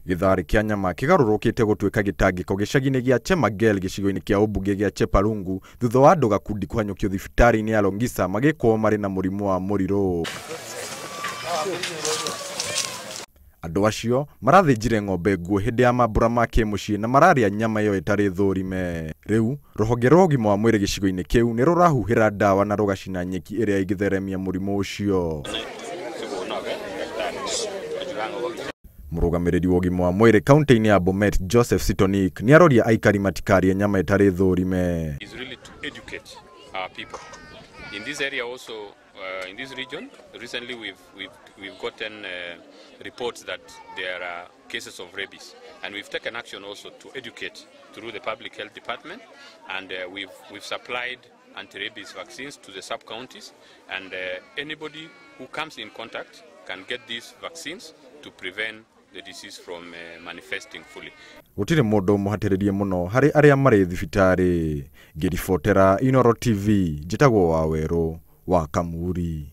Githari kia nyama kigarurukite gutuika gitangiko gicagi-ini gia Chemagel gicigo-ini kia ubunge gia Cheparungu thutha wa andu gakundi kuhanyukio thibitari-ini ya Longisa magikwo mari na murimu wa muriru. Andu acio marathinjire ngombe nguu hindi ya mambuura ma kimucii na mararia nyama iyo itari thurime. Riu ruhonge rwa ugima wa mwiri gicigo-ini kiu ni rurahuhira dawa na rugacina nyeki iria igitheremia murimu ucio. Murugamiriri wa ugima wa mwiri kaunti-ini ya Bomet Joseph Sitonik ni aroria aikari matikarie nyama itari thurime. Is really to educate our people in this area also. In this region, recently we've gotten reports that there are cases of rabies, and we've taken action also to educate through the public health department, and we've supplied anti-rabies vaccines to the sub-counties, and anybody who comes in contact can get these vaccines to prevent the disease from manifesting fully. Gutire mundu muhatiririe muno hari aria mari thibitari. Ngiribotera Inooro TV, njitagwo wa Weru wa Kamuri.